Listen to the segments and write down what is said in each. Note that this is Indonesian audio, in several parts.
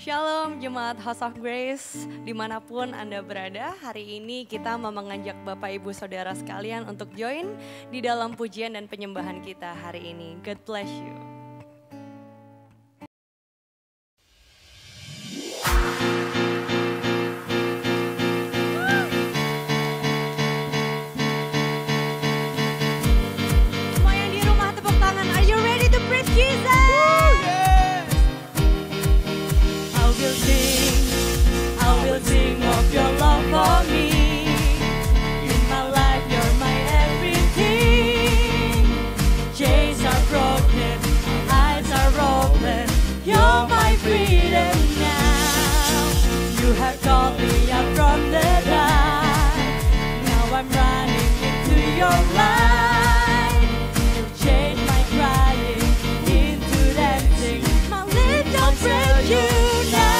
Shalom Jemaat House of Grace, dimanapun Anda berada, hari ini kita mau mengajak Bapak Ibu Saudara sekalian untuk join di dalam pujian dan penyembahan kita hari ini. God bless you. Semua yang di rumah tepuk tangan, are you ready to praise Jesus? I will sing of your love for me. In my life, you're my everything. Chains are broken, eyes are open. You're my freedom now. You have called me up from the dark. Now I'm running into your light. You changed my crying into dancing. My lips don't praise you now.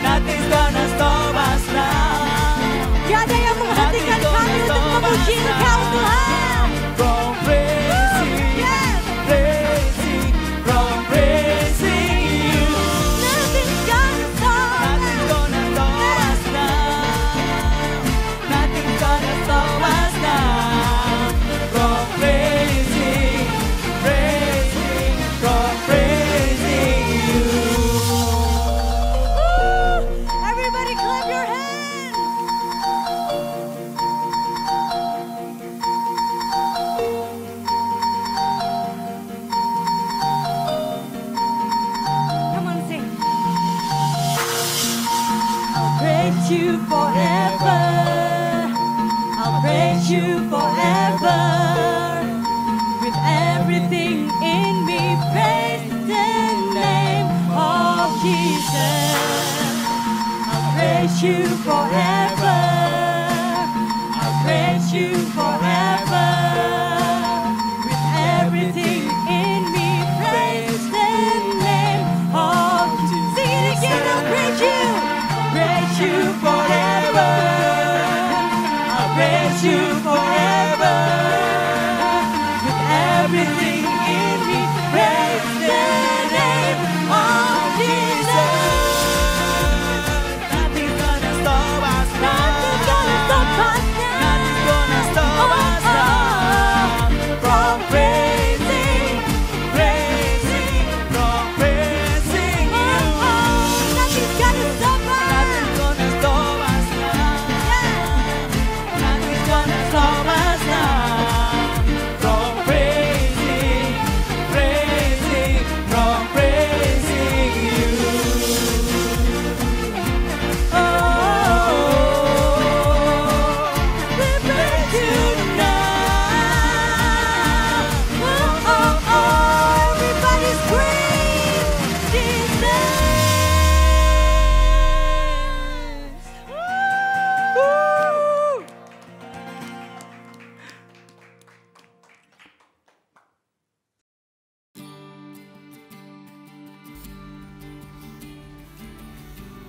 Nothing's gonna stop us now.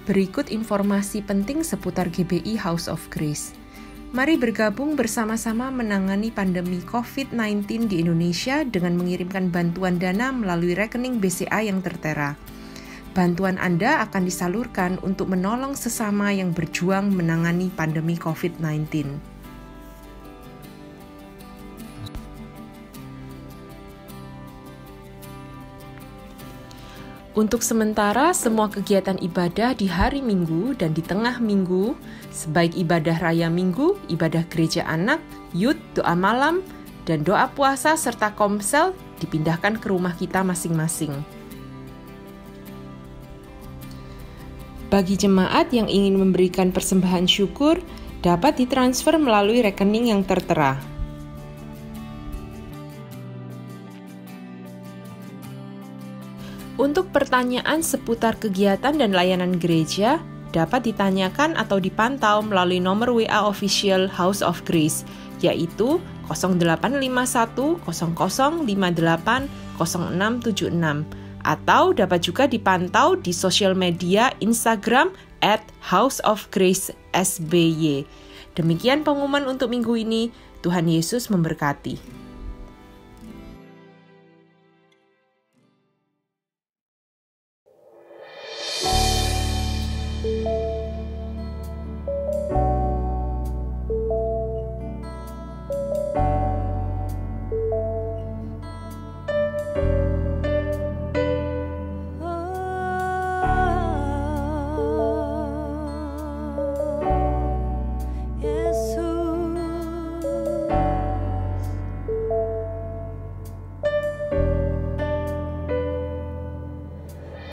Berikut informasi penting seputar GBI House of Grace. Mari bergabung bersama-sama menangani pandemi COVID-19 di Indonesia dengan mengirimkan bantuan dana melalui rekening BCA yang tertera. Bantuan Anda akan disalurkan untuk menolong sesama yang berjuang menangani pandemi COVID-19. Untuk sementara, semua kegiatan ibadah di hari Minggu dan di tengah minggu, sebaik ibadah raya Minggu, ibadah gereja anak, youth, doa malam, dan doa puasa serta komsel dipindahkan ke rumah kita masing-masing. Bagi jemaat yang ingin memberikan persembahan syukur, dapat ditransfer melalui rekening yang tertera. Untuk pertanyaan seputar kegiatan dan layanan gereja, dapat ditanyakan atau dipantau melalui nomor WA official House of Grace, yaitu 0851 0058 0676, atau dapat juga dipantau di sosial media Instagram @houseofgracesby. Demikian pengumuman untuk minggu ini. Tuhan Yesus memberkati.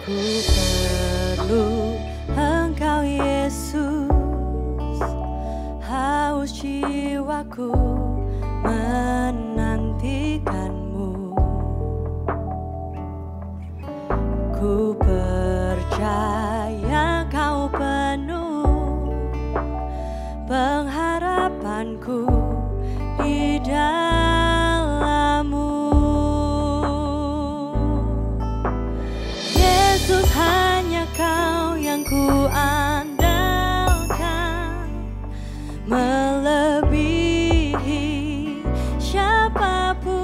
Ku perlu Engkau Yesus, haus jiwaku menantikanmu. Ku percaya Kau penuh pengharapanku di dalam-Mu. Yesus, hanya Kau yang ku andalkan, melebihi siapapun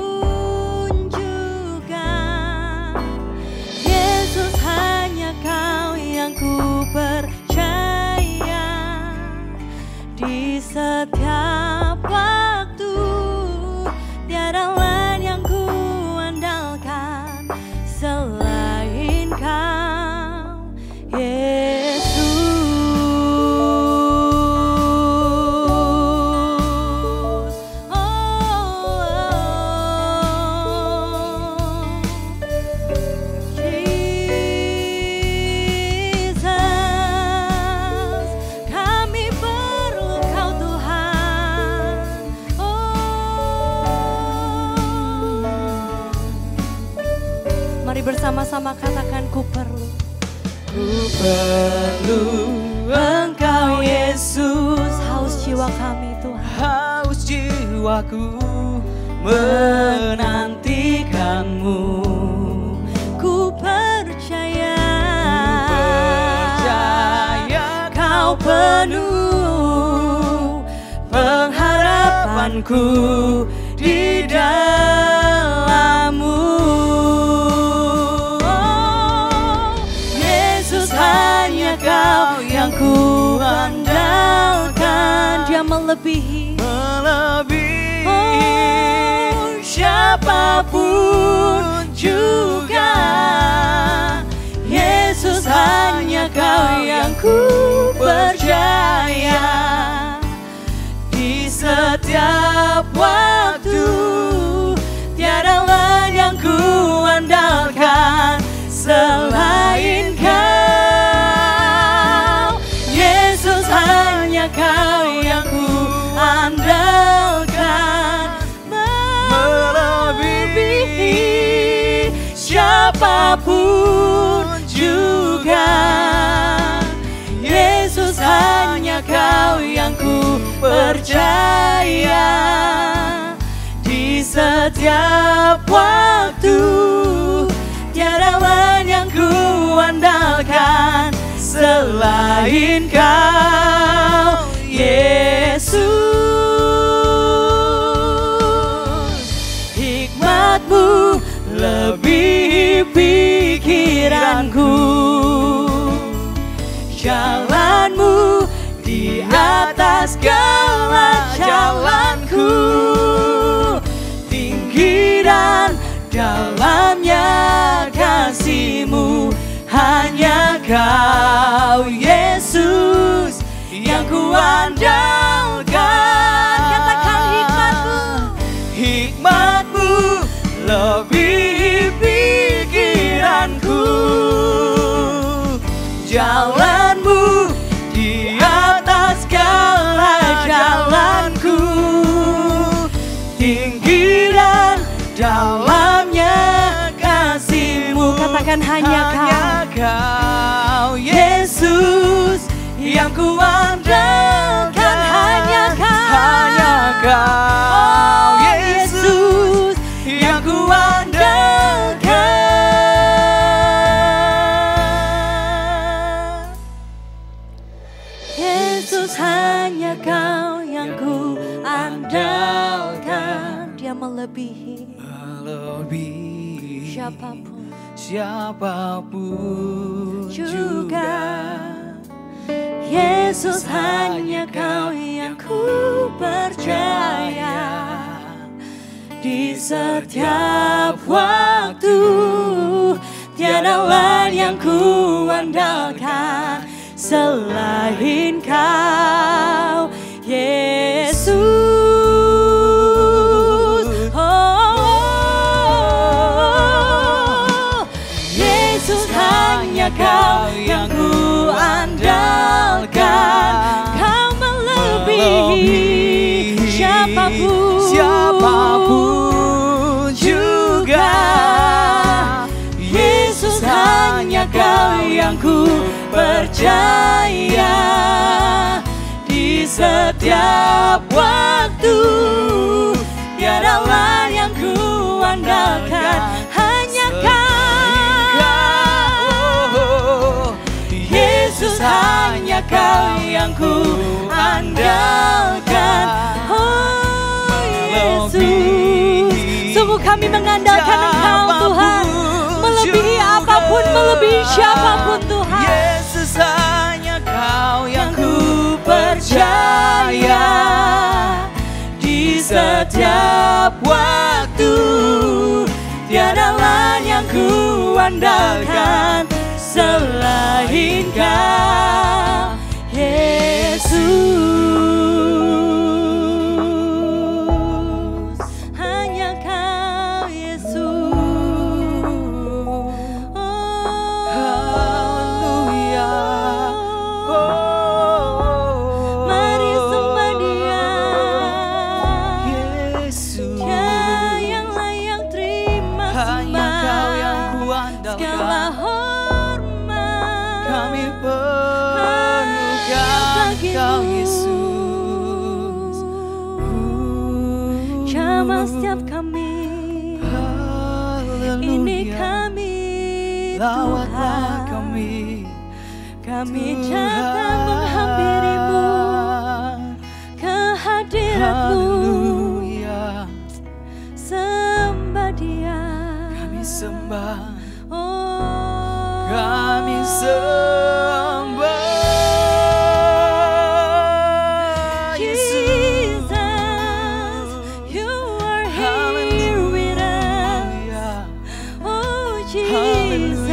juga. Yesus, hanya Kau yang ku percaya di setiap waktu. Tiada lain yang ku andalkan selain Kau, Yesus. Jesus, kami perlu Kau Tuhan. Mari bersama-sama katakan, ku perlu. Ku perlu Engkau Yesus, haus jiwa kami Tuhan. Haus jiwaku menantikanmu. Ku percaya, Kau penuh pengharapanku di dalam-Mu. Yesus, hanya Kau yang ku andalkan. Dia melebihi siapapun juga. Yesus, hanya Kau yang ku percaya Di setiap waktu tiada lain yang ku andalkan selain Kau. Yesus, hanya Kau yang ku andalkan, melebihi siapapun juga. Yesus, hanya Kau yang ku percaya di setiap waktu. Tiada lain yang ku andalkan selain Kau, Yesus. Hikmat-Mu lebih pikiranku, jalan-Mu di atas segala jalanku. Tinggi dan dalamnya kasih-Mu, hanya Kau, Yesus, yang ku andalkan. Katakan hikmat-Mu, hikmat-Mu lebih pikiranku, jalan-Mu di atas segala jalanku. Tinggi dan dalamnya kasih-Mu, katakan hanya Kau, Yesus, yang ku andalkan. Hanya Kau, Yesus, yang ku andalkan. Yesus, hanya Kau yang ku andalkan. Dia melebihi siapapun juga. Yesus, hanya Kau yang ku percaya. Di setiap waktu tiada lain yang ku andalkan selain Kau, Yesus. Kau yang ku andalkan. Kau melebihi siapapun juga. Yesus, hanya Kau yang ku percaya. Di setiap waktu tiada lain yang ku andalkan, hanya Kau. Yesus, hanya Kau yang ku andalkan. Oh Yesus, sungguh kami mengandalkan Engkau Tuhan, melebihi apapun, melebihi siapapun Tuhan. Yesus, hanya Kau yang ku percaya. Di setiap waktu tiada lain yang ku andalkan selain Kau, Yesus. Hanya Kau, Yesus. Oh, haleluya. Oh, mari sembah Dia, Yesus. Dia yang layak terima sembah. Hanya Kau yang ku andalkan. Segala kami perlukan Kau, Yesus. Jamah setiap kami, haleluya. Ini kami, lawatlah kami. Kami datang menghampiri-Mu, kehadirat-Mu. Haleluya. Sembah Dia, kami sembah. Oh, kami sembah Yesus. You are here with us. Oh Jesus,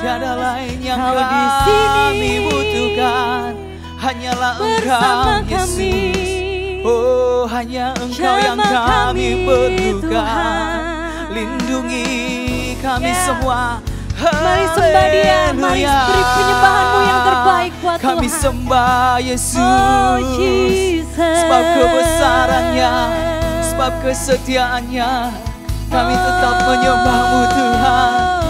tiada lain yang kami butuhkan, hanyalah Engkau, Yesus. Oh, hanya Engkau yang kami perlukan. Lindungi kami semua. Mari sembah Dia, mari beri penyembahan-Mu yang terbaik buat Tuhan. Kami sembah Yesus, oh, sebab kebesaran-Nya, sebab kesetiaan-Nya, kami tetap menyembah-Mu Tuhan.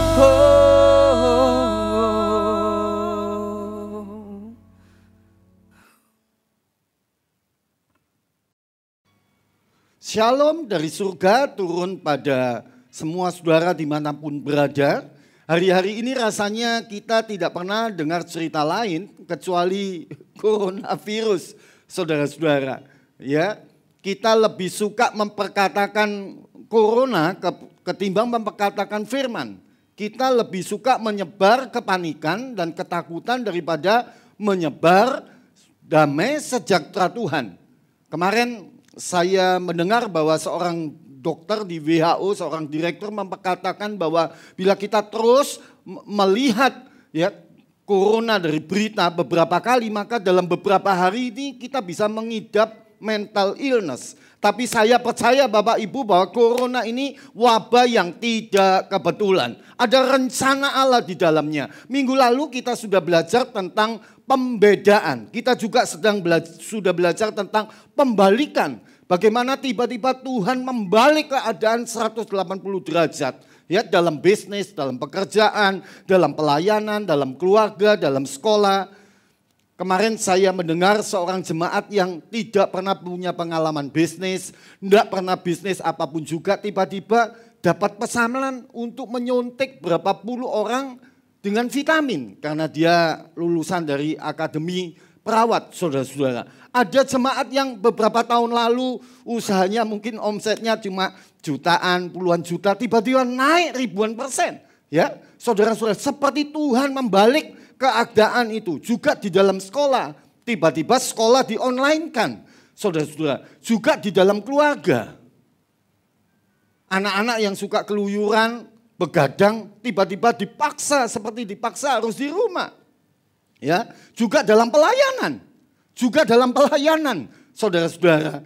Shalom dari surga turun pada semua saudara dimanapun berada. Hari-hari ini rasanya kita tidak pernah dengar cerita lain kecuali coronavirus, saudara-saudara. Ya, kita lebih suka memperkatakan corona ketimbang memperkatakan firman. Kita lebih suka menyebar kepanikan dan ketakutan daripada menyebar damai sejahtera Tuhan. Kemarin saya mendengar bahwa seorang dokter di WHO, seorang direktur memperkatakan bahwa bila kita terus melihat ya corona dari berita beberapa kali, maka dalam beberapa hari ini kita bisa mengidap mental illness. Tapi saya percaya Bapak Ibu bahwa corona ini wabah yang tidak kebetulan. Ada rencana Allah di dalamnya. Minggu lalu kita sudah belajar tentang pembedaan. Kita juga sudah belajar tentang pembalikan. Bagaimana tiba-tiba Tuhan membalik keadaan 180 derajat. Ya, dalam bisnis, dalam pekerjaan, dalam pelayanan, dalam keluarga, dalam sekolah. Kemarin saya mendengar seorang jemaat yang tidak pernah punya pengalaman bisnis, tidak pernah bisnis apapun juga, tiba-tiba dapat pesanan untuk menyuntik berapa puluh orang dengan vitamin. Karena dia lulusan dari akademi perawat, saudara-saudara. Ada jemaat yang beberapa tahun lalu usahanya mungkin omsetnya cuma jutaan, puluhan juta, tiba-tiba naik ribuan persen. Ya, saudara-saudara, seperti Tuhan membalik keadaan itu. Juga di dalam sekolah, tiba-tiba sekolah di-online-kan. Saudara-saudara, juga di dalam keluarga. Anak-anak yang suka keluyuran, begadang, tiba-tiba dipaksa, seperti dipaksa harus di rumah. Ya, juga dalam pelayanan. Saudara-saudara,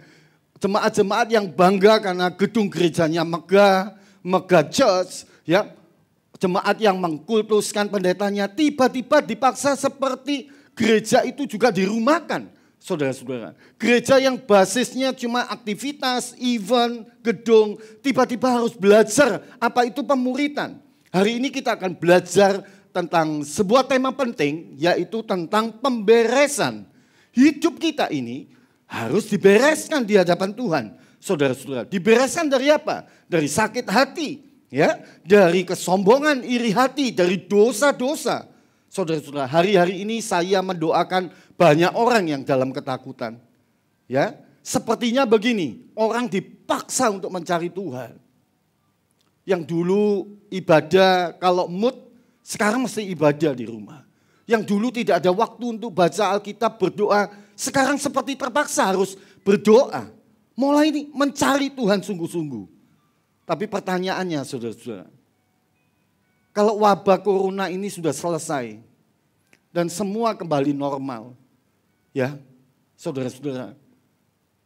jemaat-jemaat yang bangga karena gedung gerejanya megah church, ya, jemaat yang mengkultuskan pendetanya tiba-tiba dipaksa seperti gereja itu juga dirumahkan. Saudara-saudara, gereja yang basisnya cuma aktivitas, event, gedung, tiba-tiba harus belajar apa itu pemuritan. Hari ini kita akan belajar tentang sebuah tema penting, yaitu tentang pemberesan. Hidup kita ini harus dibereskan di hadapan Tuhan. Saudara-saudara, dibereskan dari apa? Dari sakit hati, ya, dari kesombongan, iri hati, dari dosa-dosa. Saudara-saudara, hari-hari ini saya mendoakan banyak orang yang dalam ketakutan. Ya, sepertinya begini, orang dipaksa untuk mencari Tuhan. Yang dulu ibadah kalau mood, sekarang mesti ibadah di rumah. Yang dulu tidak ada waktu untuk baca Alkitab, berdoa, sekarang seperti terpaksa harus berdoa. Mulai ini mencari Tuhan sungguh-sungguh. Tapi pertanyaannya saudara-saudara, kalau wabah corona ini sudah selesai dan semua kembali normal, ya saudara-saudara,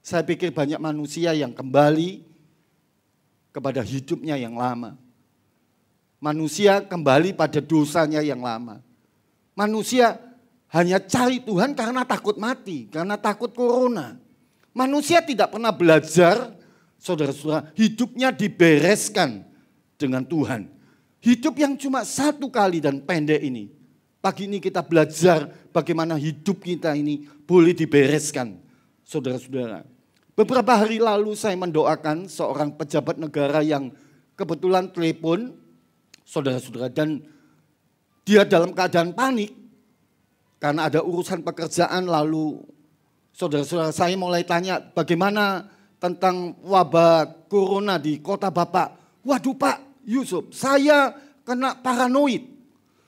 saya pikir banyak manusia yang kembali kepada hidupnya yang lama. Manusia kembali pada dosanya yang lama. Manusia hanya cari Tuhan karena takut mati, karena takut corona. Manusia tidak pernah belajar, saudara-saudara, hidupnya dibereskan dengan Tuhan. Hidup yang cuma satu kali dan pendek ini. Pagi ini kita belajar bagaimana hidup kita ini boleh dibereskan, saudara-saudara. Beberapa hari lalu saya mendoakan seorang pejabat negara yang kebetulan telepon, saudara-saudara, dan dia dalam keadaan panik karena ada urusan pekerjaan. Lalu saudara-saudara, saya mulai tanya bagaimana tentang wabah corona di kota Bapak. Waduh Pak Yusuf, saya kena paranoid.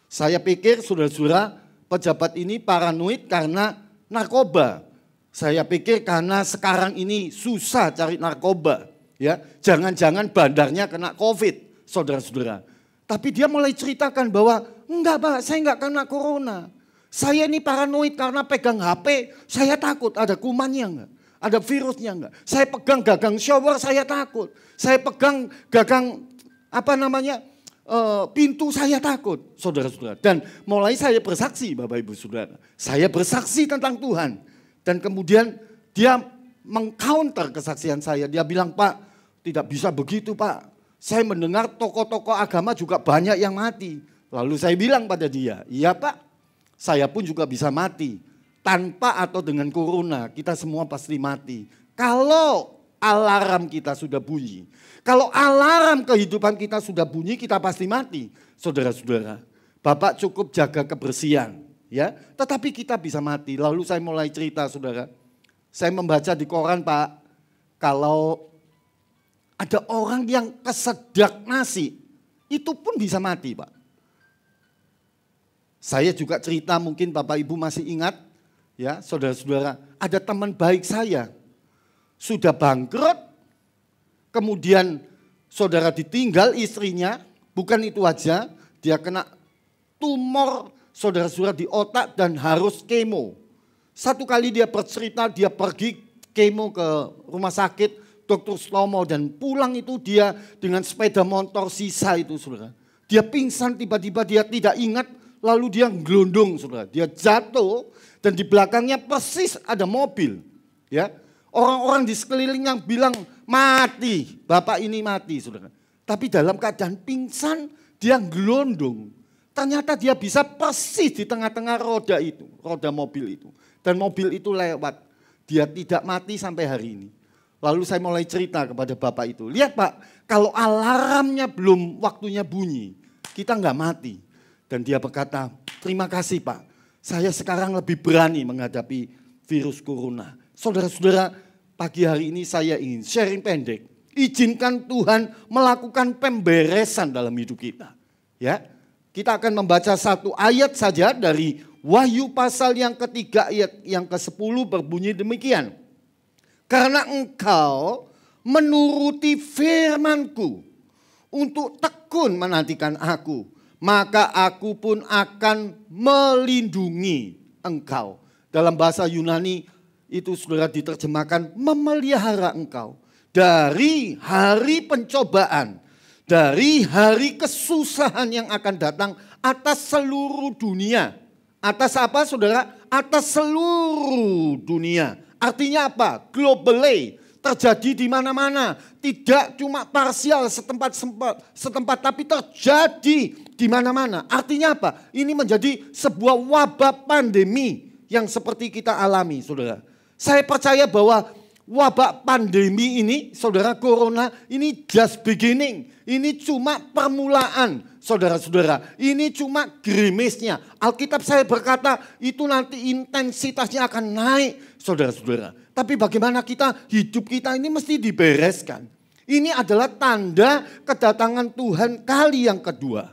Saya pikir saudara-saudara, pejabat ini paranoid karena narkoba. Saya pikir karena sekarang ini susah cari narkoba. Ya, jangan-jangan bandarnya kena COVID, saudara-saudara. Tapi dia mulai ceritakan bahwa enggak Pak, saya enggak kena corona. Saya ini paranoid karena pegang HP, saya takut ada kumannya enggak, ada virusnya enggak. Saya pegang gagang shower, saya takut. Saya pegang gagang pintu, saya takut, saudara-saudara. Dan mulai saya bersaksi, Bapak Ibu Saudara. Saya bersaksi tentang Tuhan. Dan kemudian dia mengcounter kesaksian saya. Dia bilang, Pak, tidak bisa begitu Pak. Saya mendengar tokoh-tokoh agama juga banyak yang mati. Lalu saya bilang pada dia, iya Pak, saya pun juga bisa mati. Tanpa atau dengan corona, kita semua pasti mati. Kalau alarm kita sudah bunyi. Kalau alarm kehidupan kita sudah bunyi, kita pasti mati. Saudara-saudara, Bapak cukup jaga kebersihan, ya. Tetapi kita bisa mati. Lalu saya mulai cerita, saudara. Saya membaca di koran, Pak, kalau ada orang yang kesedak nasi, itu pun bisa mati, Pak. Saya juga cerita, mungkin Bapak Ibu masih ingat, ya, saudara-saudara, ada teman baik saya sudah bangkrut, kemudian saudara ditinggal istrinya, bukan itu aja, dia kena tumor saudara-saudara di otak dan harus kemo. Satu kali dia bercerita, dia pergi kemo ke rumah sakit Dr. Slomo dan pulang itu dia dengan sepeda motor sisa itu, saudara. Dia pingsan, tiba-tiba dia tidak ingat, lalu dia gelondong, saudara. Dia jatuh dan di belakangnya persis ada mobil, ya. Orang-orang di sekeliling yang bilang mati, bapak ini mati, saudara. Tapi dalam keadaan pingsan, dia gelondong. Ternyata dia bisa persis di tengah-tengah roda itu, roda mobil itu. Dan mobil itu lewat. Dia tidak mati sampai hari ini. Lalu saya mulai cerita kepada bapak itu. Lihat Pak, kalau alarmnya belum waktunya bunyi, kita nggak mati. Dan dia berkata, terima kasih Pak, saya sekarang lebih berani menghadapi virus corona. Saudara-saudara, pagi hari ini saya ingin sharing pendek. Izinkan Tuhan melakukan pemberesan dalam hidup kita. Ya, kita akan membaca satu ayat saja dari Wahyu pasal yang ketiga ayat yang ke-10 berbunyi demikian. Karena engkau menuruti firman-Ku untuk tekun menantikan Aku, maka Aku pun akan melindungi engkau. Dalam bahasa Yunani itu saudara diterjemahkan memelihara engkau dari hari pencobaan, dari hari kesusahan yang akan datang atas seluruh dunia. Atas apa saudara? Atas seluruh dunia. Artinya apa? Globally, terjadi di mana-mana. Tidak cuma parsial setempat tapi terjadi di mana-mana. Artinya apa? Ini menjadi sebuah wabah pandemi yang seperti kita alami, saudara. Saya percaya bahwa wabah pandemi ini, saudara, corona ini just beginning. Ini cuma permulaan, saudara-saudara. Ini cuma gerimisnya. Alkitab saya berkata itu nanti intensitasnya akan naik, saudara-saudara. Tapi bagaimana hidup kita ini mesti dibereskan. Ini adalah tanda kedatangan Tuhan kali yang kedua.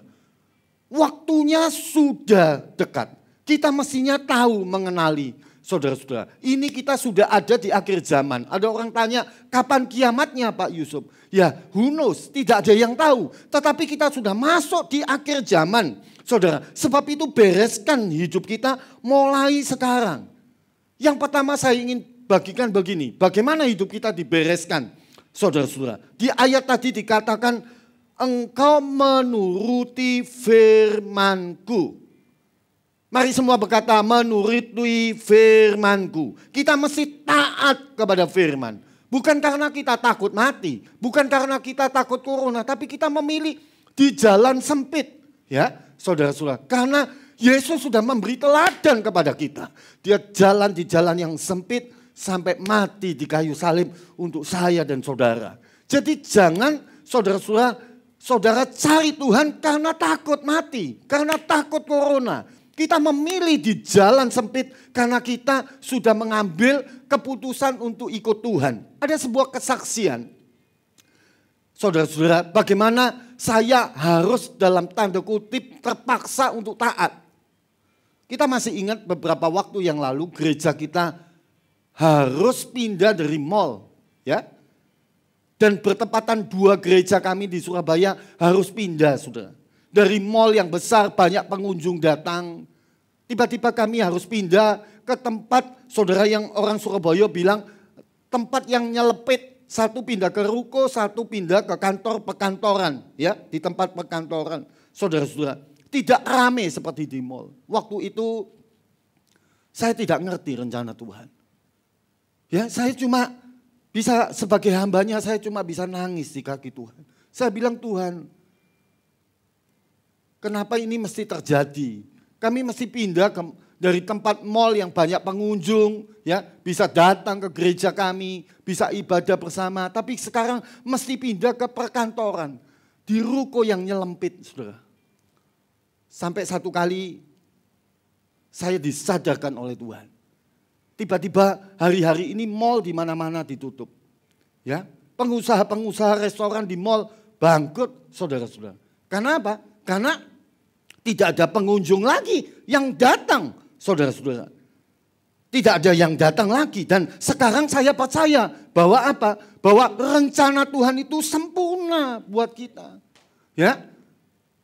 Waktunya sudah dekat. Kita mestinya tahu mengenali. Saudara-saudara, ini kita sudah ada di akhir zaman. Ada orang tanya, kapan kiamatnya Pak Yusuf? Ya, who knows? Tidak ada yang tahu. Tetapi kita sudah masuk di akhir zaman. Saudara, sebab itu bereskan hidup kita mulai sekarang. Yang pertama saya ingin bagikan begini. Bagaimana hidup kita dibereskan? Saudara-saudara, di ayat tadi dikatakan, engkau menuruti firman-Ku. Mari semua berkata menuruti firman-Ku. Kita mesti taat kepada firman. Bukan karena kita takut mati. Bukan karena kita takut corona. Tapi kita memilih di jalan sempit. Ya, saudara-saudara. Karena Yesus sudah memberi teladan kepada kita. Dia jalan di jalan yang sempit sampai mati di kayu salib untuk saya dan saudara. Jadi jangan saudara-saudara, saudara cari Tuhan karena takut mati. Karena takut corona. Kita memilih di jalan sempit karena kita sudah mengambil keputusan untuk ikut Tuhan. Ada sebuah kesaksian. Saudara-saudara, bagaimana saya harus dalam tanda kutip terpaksa untuk taat. Kita masih ingat beberapa waktu yang lalu gereja kita harus pindah dari mall. Ya. Dan bertepatan 2 gereja kami di Surabaya harus pindah, saudara. Dari mall yang besar banyak pengunjung datang. Tiba-tiba kami harus pindah ke tempat saudara yang orang Surabaya bilang tempat yang nyelepit. Satu pindah ke ruko, satu pindah ke kantor perkantoran. Ya, di tempat perkantoran. Saudara-saudara, tidak ramai seperti di mall. Waktu itu saya tidak ngerti rencana Tuhan. Ya, saya cuma bisa sebagai hambanya saya cuma bisa nangis di kaki Tuhan. Saya bilang Tuhan, kenapa ini mesti terjadi? Kami mesti pindah dari tempat mall yang banyak pengunjung, ya, bisa datang ke gereja kami, bisa ibadah bersama. Tapi sekarang mesti pindah ke perkantoran, di ruko yang nyelempit, saudara. Sampai satu kali saya disadarkan oleh Tuhan. Tiba-tiba hari-hari ini mall di mana-mana ditutup. Ya, pengusaha-pengusaha restoran di mall bangkrut, saudara-saudara. Karena apa? Karena tidak ada pengunjung lagi yang datang, saudara-saudara. Tidak ada yang datang lagi. Dan sekarang saya percaya bahwa apa? Bahwa rencana Tuhan itu sempurna buat kita. Ya,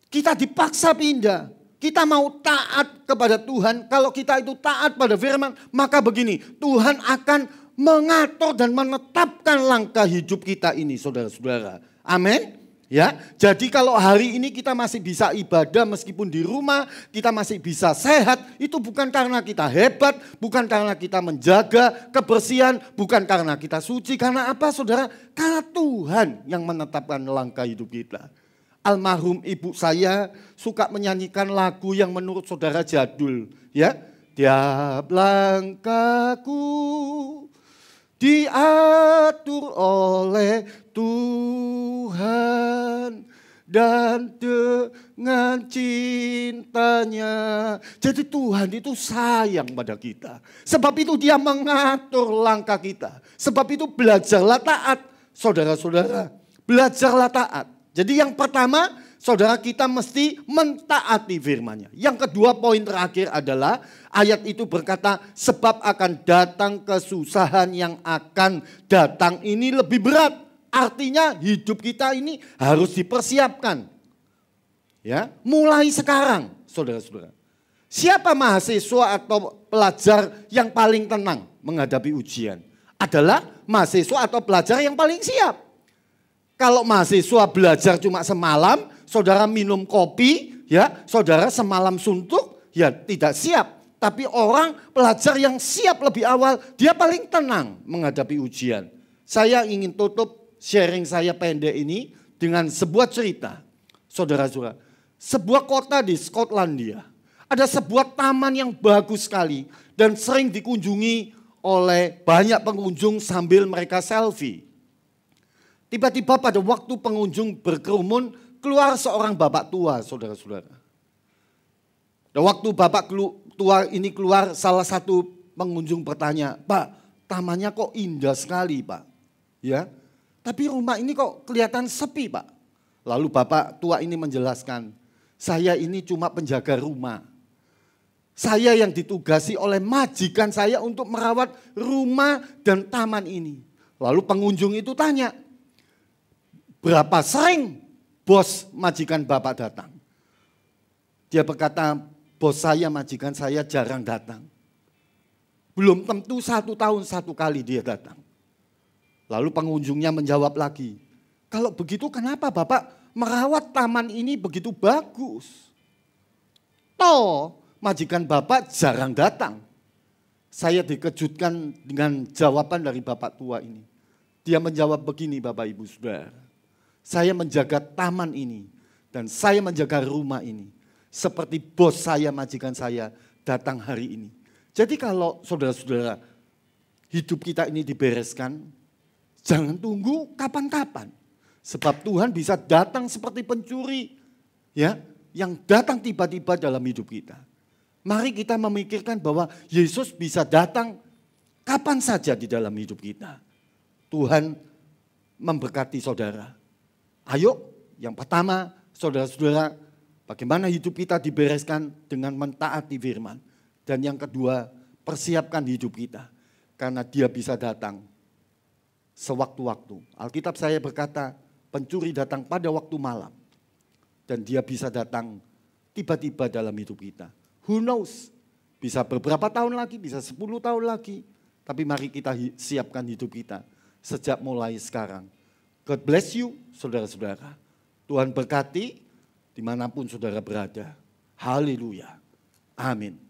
kita dipaksa pindah. Kita mau taat kepada Tuhan. Kalau kita itu taat pada firman, maka begini, Tuhan akan mengatur dan menetapkan langkah hidup kita ini, saudara-saudara. Amin. Ya, jadi kalau hari ini kita masih bisa ibadah meskipun di rumah, kita masih bisa sehat, itu bukan karena kita hebat, bukan karena kita menjaga kebersihan, bukan karena kita suci. Karena apa, saudara? Karena Tuhan yang menetapkan langkah hidup kita. Almarhum ibu saya suka menyanyikan lagu yang menurut saudara jadul, ya. Tiap langkahku diatur oleh Tuhan dan dengan cintanya. Jadi Tuhan itu sayang pada kita. Sebab itu dia mengatur langkah kita. Sebab itu belajarlah taat, saudara-saudara. Belajarlah taat. Jadi yang pertama, saudara, kita mesti mentaati firman-Nya. Yang kedua, poin terakhir adalah ayat itu berkata, sebab akan datang kesusahan yang akan datang ini lebih berat. Artinya hidup kita ini harus dipersiapkan. Ya, mulai sekarang, saudara-saudara. Siapa mahasiswa atau pelajar yang paling tenang menghadapi ujian? Adalah mahasiswa atau pelajar yang paling siap. Kalau mahasiswa belajar cuma semalam, saudara minum kopi, ya, saudara semalam suntuk, ya tidak siap. Tapi orang pelajar yang siap lebih awal, dia paling tenang menghadapi ujian. Saya ingin tutup sharing saya pendek ini dengan sebuah cerita. Saudara-saudara, sebuah kota di Skotlandia, ada sebuah taman yang bagus sekali dan sering dikunjungi oleh banyak pengunjung sambil mereka selfie. Tiba-tiba pada waktu pengunjung berkerumun, keluar seorang bapak tua, saudara-saudara. Dan waktu bapak tua ini keluar, salah satu pengunjung bertanya, Pak, tamannya kok indah sekali, Pak. Ya, tapi rumah ini kok kelihatan sepi, Pak. Lalu bapak tua ini menjelaskan, saya ini cuma penjaga rumah. Saya yang ditugasi oleh majikan saya untuk merawat rumah dan taman ini. Lalu pengunjung itu tanya, berapa sering bos majikan bapak datang? Dia berkata, bos saya, majikan saya jarang datang. Belum tentu 1 tahun 1 kali dia datang. Lalu pengunjungnya menjawab lagi, kalau begitu kenapa bapak merawat taman ini begitu bagus? Toh majikan bapak jarang datang. Saya dikejutkan dengan jawaban dari bapak tua ini. Dia menjawab begini, Bapak Ibu Saudara. Saya menjaga taman ini dan saya menjaga rumah ini seperti bos saya, majikan saya datang hari ini. Jadi kalau saudara-saudara hidup kita ini dibereskan, jangan tunggu kapan-kapan. Sebab Tuhan bisa datang seperti pencuri, ya, yang datang tiba-tiba dalam hidup kita. Mari kita memikirkan bahwa Yesus bisa datang kapan saja di dalam hidup kita. Tuhan memberkati saudara. Ayo, yang pertama, saudara-saudara, bagaimana hidup kita dibereskan dengan mentaati firman. Dan yang kedua, persiapkan hidup kita. Karena dia bisa datang sewaktu-waktu. Alkitab saya berkata, pencuri datang pada waktu malam. Dan dia bisa datang tiba-tiba dalam hidup kita. Who knows? Bisa beberapa tahun lagi, bisa 10 tahun lagi. Tapi mari kita siapkan hidup kita sejak mulai sekarang. God bless you, saudara-saudara. Tuhan berkati dimanapun saudara berada. Haleluya. Amin.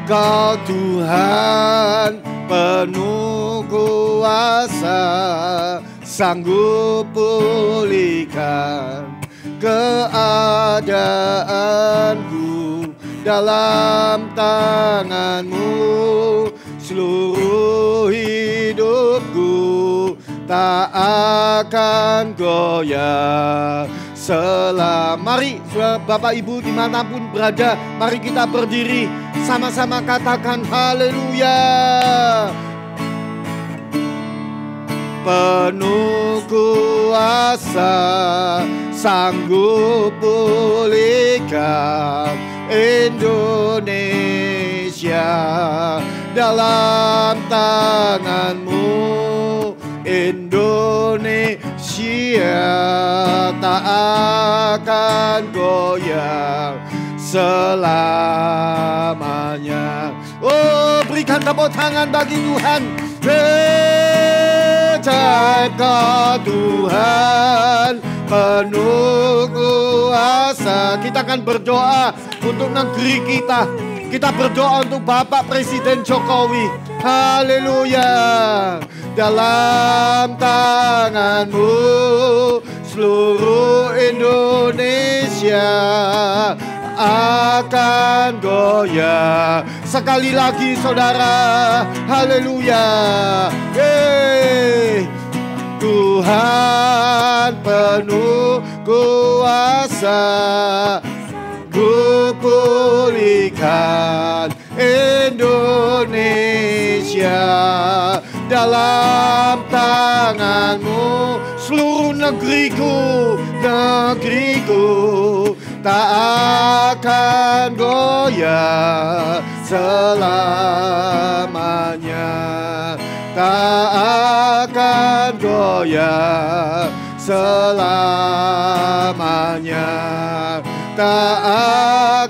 Kau Tuhan penuh kuasa, sanggup pulihkan keadaanku dalam tangan-Mu, seluruh hidupku tak akan goyah. Mari Bapak Ibu dimanapun berada, mari kita berdiri sama-sama katakan haleluya. Penuh kuasa sanggup pulihkan Indonesia dalam tangan-Mu. Indonesia tak akan goyah selamanya. Oh, berikan tepuk tangan bagi Tuhan. Jaga Tuhan, penuh kuasa. Kita akan berdoa untuk negeri kita. Kita berdoa untuk Bapak Presiden Jokowi. Haleluya. Dalam tangan-Mu seluruh Indonesia akan goyah. Sekali lagi saudara, haleluya. Tuhan penuh kuasa, Ku pulihkan Indonesia dalam tangan-Mu. Seluruh negeriku tak akan goyah selamanya, tak akan goyah selamanya, tak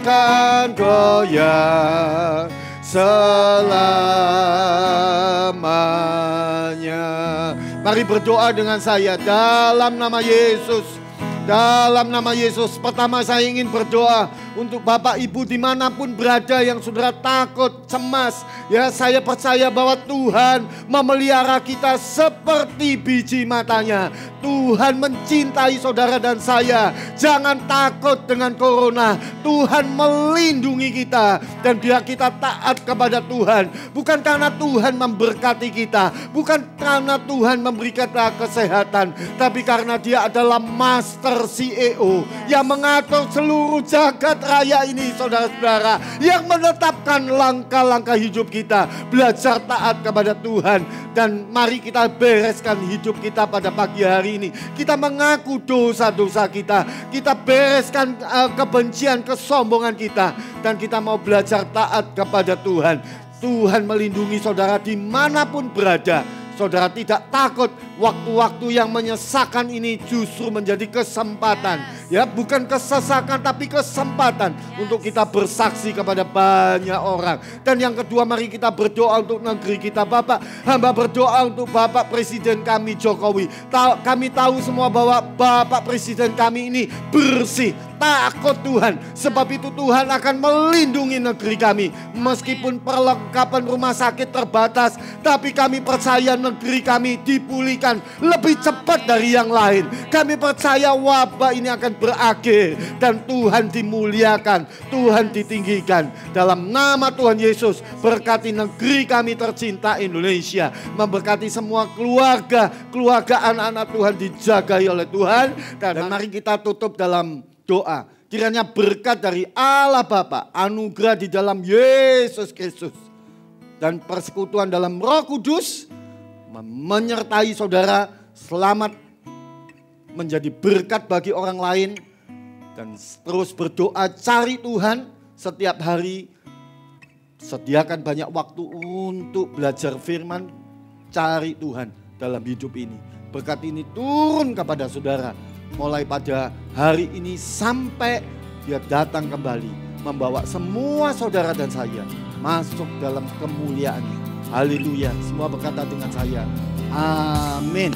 akan goyah selamanya. Mari berdoa dengan saya dalam nama Yesus. Dalam nama Yesus, pertama saya ingin berdoa untuk Bapak Ibu dimanapun berada yang saudara takut, cemas. Ya, saya percaya bahwa Tuhan memelihara kita seperti biji matanya. Tuhan mencintai saudara dan saya. Jangan takut dengan corona. Tuhan melindungi kita. Dan biar kita taat kepada Tuhan. Bukan karena Tuhan memberkati kita. Bukan karena Tuhan memberi kita kesehatan. Tapi karena Dia adalah Master CEO yang mengatur seluruh jagat raya ini, saudara-saudara, yang menetapkan langkah-langkah hidup kita. Belajar taat kepada Tuhan. Dan mari kita bereskan hidup kita pada pagi hari ini. Kita mengaku dosa-dosa kita. Kita bereskan kebencian, kesombongan kita. Dan kita mau belajar taat kepada Tuhan. Tuhan melindungi saudara dimanapun berada. Saudara tidak takut, waktu-waktu yang menyesakan ini justru menjadi kesempatan. Ya, bukan kesesakan tapi kesempatan untuk kita bersaksi kepada banyak orang. Dan yang kedua, mari kita berdoa untuk negeri kita. Bapak, hamba berdoa untuk Bapak Presiden kami Jokowi. Kami tahu semua bahwa Bapak Presiden kami ini bersih. Takut Tuhan, sebab itu Tuhan akan melindungi negeri kami. Meskipun perlengkapan rumah sakit terbatas, tapi kami percaya negeri kami dipulihkan lebih cepat dari yang lain. Kami percaya wabah ini akan berakhir dan Tuhan dimuliakan, Tuhan ditinggikan. Dalam nama Tuhan Yesus, berkati negeri kami tercinta Indonesia. Memberkati semua keluarga anak-anak Tuhan dijagai oleh Tuhan. Dan mari kita tutup dalam doa. Kiranya berkat dari Allah Bapa, anugerah di dalam Yesus Kristus, dan persekutuan dalam Roh Kudus menyertai saudara selamat menjadi berkat bagi orang lain. Dan terus berdoa, cari Tuhan setiap hari. Sediakan banyak waktu untuk belajar firman, cari Tuhan dalam hidup ini. Berkat ini turun kepada saudara mulai pada hari ini sampai Dia datang kembali, membawa semua saudara dan saya masuk dalam kemuliaan-Nya. Haleluya. Semua berkata dengan saya, amin.